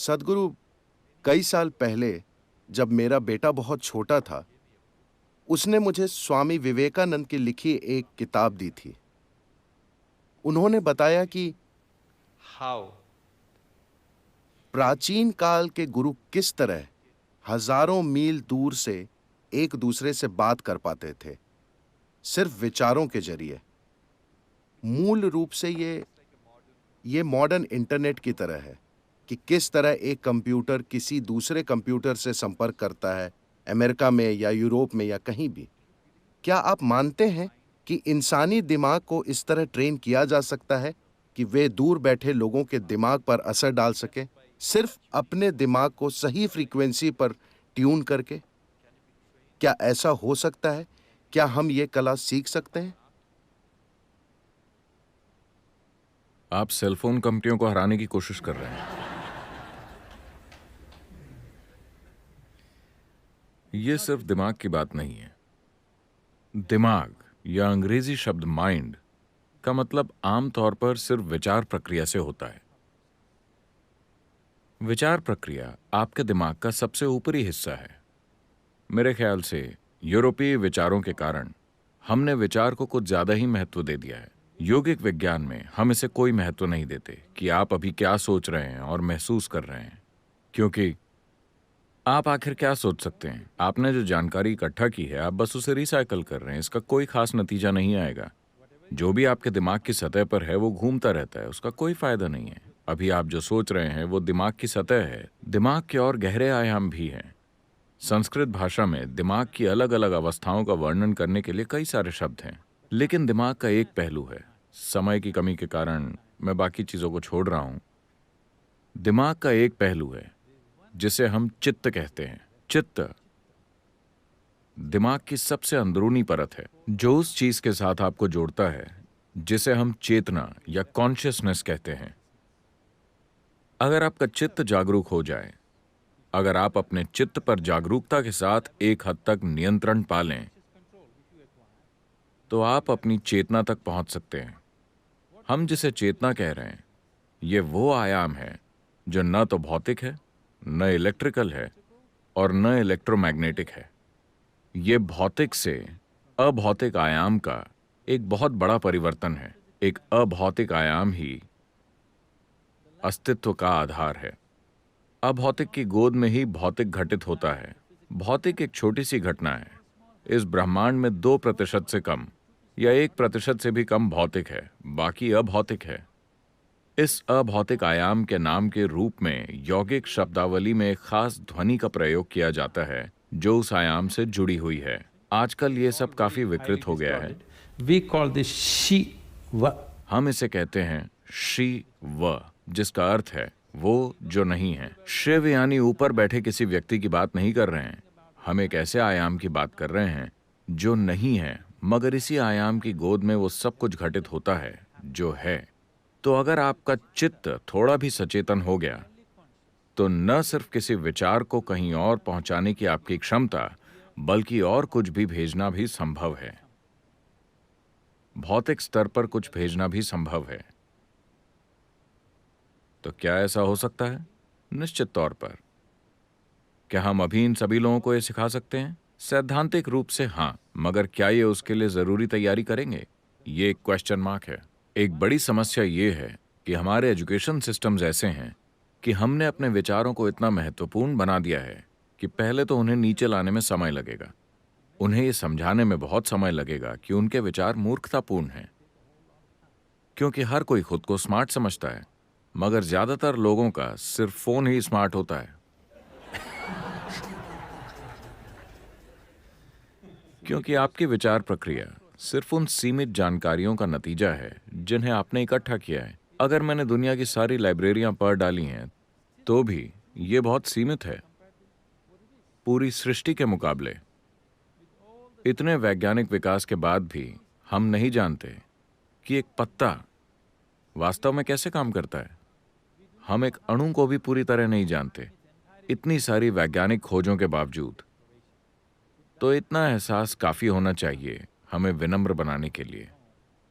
सदगुरु, कई साल पहले जब मेरा बेटा बहुत छोटा था, उसने मुझे स्वामी विवेकानंद की लिखी एक किताब दी थी। उन्होंने बताया कि How प्राचीन काल के गुरु किस तरह हजारों मील दूर से एक दूसरे से बात कर पाते थे, सिर्फ विचारों के जरिए। मूल रूप से ये मॉडर्न इंटरनेट की तरह है कि किस तरह एक कंप्यूटर किसी दूसरे कंप्यूटर से संपर्क करता है, अमेरिका में या यूरोप में या कहीं भी। क्या आप मानते हैं कि इंसानी दिमाग को इस तरह ट्रेन किया जा सकता है कि वे दूर बैठे लोगों के दिमाग पर असर डाल सके, सिर्फ अपने दिमाग को सही फ्रीक्वेंसी पर ट्यून करके? क्या ऐसा हो सकता है? क्या हम ये कला सीख सकते हैं? आप सेलफोन कंपनियों को हराने की कोशिश कर रहे हैं। यह सिर्फ दिमाग की बात नहीं है। दिमाग या अंग्रेजी शब्द माइंड का मतलब आमतौर पर सिर्फ विचार प्रक्रिया से होता है। विचार प्रक्रिया आपके दिमाग का सबसे ऊपरी हिस्सा है। मेरे ख्याल से यूरोपीय विचारों के कारण हमने विचार को कुछ ज्यादा ही महत्व दे दिया है। योगिक विज्ञान में हम इसे कोई महत्व नहीं देते कि आप अभी क्या सोच रहे हैं और महसूस कर रहे हैं, क्योंकि आप आखिर क्या सोच सकते हैं? आपने जो जानकारी इकट्ठा की है, आप बस उसे रिसाइकल कर रहे हैं। इसका कोई खास नतीजा नहीं आएगा। जो भी आपके दिमाग की सतह पर है वो घूमता रहता है, उसका कोई फायदा नहीं है। अभी आप जो सोच रहे हैं वो दिमाग की सतह है। दिमाग के और गहरे आयाम भी हैं। संस्कृत भाषा में दिमाग की अलग अलग अवस्थाओं का वर्णन करने के लिए कई सारे शब्द हैं, लेकिन दिमाग का एक पहलू है। समय की कमी के कारण मैं बाकी चीजों को छोड़ रहा हूं। दिमाग का एक पहलू है जिसे हम चित्त कहते हैं। चित्त दिमाग की सबसे अंदरूनी परत है, जो उस चीज के साथ आपको जोड़ता है जिसे हम चेतना या कॉन्शियसनेस कहते हैं। अगर आपका चित्त जागरूक हो जाए, अगर आप अपने चित्त पर जागरूकता के साथ एक हद तक नियंत्रण पा लें, तो आप अपनी चेतना तक पहुंच सकते हैं। हम जिसे चेतना कह रहे हैं, ये वो आयाम है जो न तो भौतिक है, न इलेक्ट्रिकल है और न इलेक्ट्रोमैग्नेटिक है। ये भौतिक से अभौतिक आयाम का एक बहुत बड़ा परिवर्तन है। एक अभौतिक आयाम ही अस्तित्व का आधार है। अभौतिक की गोद में ही भौतिक घटित होता है। भौतिक एक छोटी सी घटना है। इस ब्रह्मांड में 2% से कम या 1% से भी कम भौतिक है, बाकी अभौतिक है। इस अभौतिक आयाम के नाम के रूप में यौगिक शब्दावली में एक खास ध्वनि का प्रयोग किया जाता है जो उस आयाम से जुड़ी हुई है। आजकल ये सब काफी विकृत हो गया है। we call this Shiva. हम इसे कहते हैं शिव, जिसका अर्थ है वो जो नहीं है। शिव यानी ऊपर बैठे किसी व्यक्ति की बात नहीं कर रहे हैं। हम एक ऐसे आयाम की बात कर रहे हैं जो नहीं है, मगर इसी आयाम की गोद में वो सब कुछ घटित होता है जो है। तो अगर आपका चित्त थोड़ा भी सचेतन हो गया, तो न सिर्फ किसी विचार को कहीं और पहुंचाने की आपकी क्षमता, बल्कि और कुछ भी भेजना भी संभव है। भौतिक स्तर पर कुछ भेजना भी संभव है। तो क्या ऐसा हो सकता है? निश्चित तौर पर। क्या हम अभी इन सभी लोगों को ये सिखा सकते हैं? सैद्धांतिक रूप से हाँ, मगर क्या ये उसके लिए जरूरी तैयारी करेंगे? ये एक क्वेश्चन मार्क है। एक बड़ी समस्या ये है कि हमारे एजुकेशन सिस्टम्स ऐसे हैं कि हमने अपने विचारों को इतना महत्वपूर्ण बना दिया है कि पहले तो उन्हें नीचे लाने में समय लगेगा। उन्हें ये समझाने में बहुत समय लगेगा कि उनके विचार मूर्खतापूर्ण हैं, क्योंकि हर कोई खुद को स्मार्ट समझता है, मगर ज्यादातर लोगों का सिर्फ फोन ही स्मार्ट होता है। क्योंकि आपकी विचार प्रक्रिया सिर्फ उन सीमित जानकारियों का नतीजा है जिन्हें आपने इकट्ठा किया है। अगर मैंने दुनिया की सारी लाइब्रेरियां पढ़ डाली हैं, तो भी ये बहुत सीमित है पूरी सृष्टि के मुकाबले। इतने वैज्ञानिक विकास के बाद भी हम नहीं जानते कि एक पत्ता वास्तव में कैसे काम करता है। हम एक अणु को भी पूरी तरह नहीं जानते, इतनी सारी वैज्ञानिक खोजों के बावजूद। तो इतना एहसास काफी होना चाहिए हमें विनम्र बनाने के लिए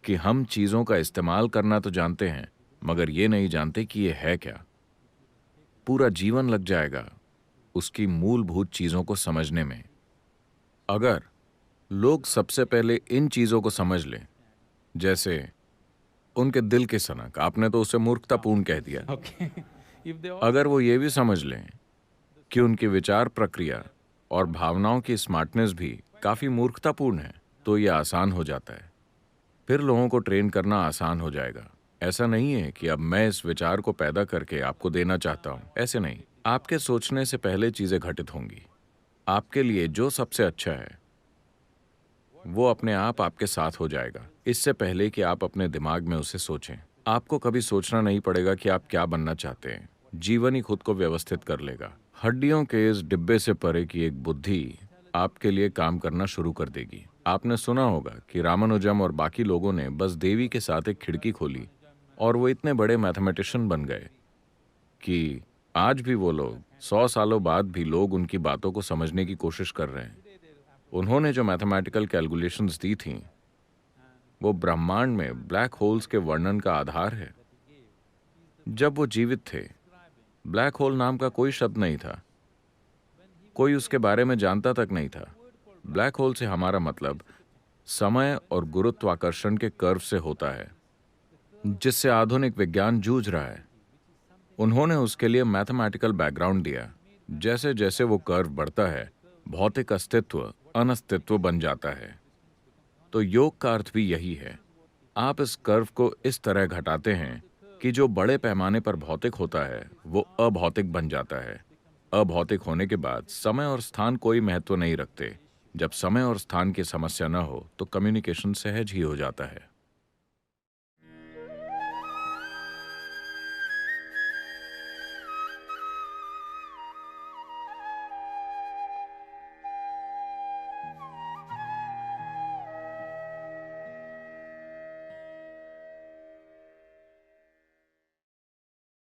कि हम चीजों का इस्तेमाल करना तो जानते हैं, मगर ये नहीं जानते कि ये है क्या। पूरा जीवन लग जाएगा उसकी मूलभूत चीजों को समझने में। अगर लोग सबसे पहले इन चीजों को समझ लें, जैसे उनके दिल की सनक, आपने तो उसे मूर्खतापूर्ण कह दिया। Okay. If they all अगर वो ये भी समझ लें कि उनकी विचार प्रक्रिया और भावनाओं की स्मार्टनेस भी काफी मूर्खतापूर्ण है, तो ये आसान हो जाता है। फिर लोगों को ट्रेन करना आसान हो जाएगा। ऐसा नहीं है कि अब मैं इस विचार को पैदा करके आपको देना चाहता हूं, ऐसे नहीं। आपके सोचने से पहले चीजें घटित होंगी। आपके लिए जो सबसे अच्छा है वो अपने आप आपके साथ हो जाएगा, इससे पहले कि आप अपने दिमाग में उसे सोचें। आपको कभी सोचना नहीं पड़ेगा कि आप क्या बनना चाहते हैं। जीवन ही खुद को व्यवस्थित कर लेगा। हड्डियों के इस डिब्बे से परे की एक बुद्धि आपके लिए काम करना शुरू कर देगी। आपने सुना होगा कि रामानुजम और बाकी लोगों ने बस देवी के साथ एक खिड़की खोली और वो इतने बड़े मैथमेटिशियन बन गए कि आज भी वो लोग 100 सालों बाद भी लोग उनकी बातों को समझने की कोशिश कर रहे हैं। उन्होंने जो मैथमेटिकल कैलकुलेशंस दी थीं, वो ब्रह्मांड में ब्लैक होल्स के वर्णन का आधार है। जब वो जीवित थे, ब्लैक होल नाम का कोई शब्द नहीं था, कोई उसके बारे में जानता तक नहीं था। ब्लैक होल से हमारा मतलब समय और गुरुत्वाकर्षण के कर्व से होता है, जिससे आधुनिक विज्ञान जूझ रहा है। उन्होंने उसके लिए मैथमेटिकल बैकग्राउंड दिया। जैसे जैसे वो कर्व बढ़ता है, भौतिक अस्तित्व अनस्तित्व बन जाता है। तो योग का अर्थ भी यही है। आप इस कर्व को इस तरह घटाते हैं कि जो बड़े पैमाने पर भौतिक होता है वो अभौतिक बन जाता है। अभौतिक होने के बाद समय और स्थान कोई महत्व नहीं रखते। जब समय और स्थान की समस्या न हो तो कम्युनिकेशन सहज ही हो जाता है।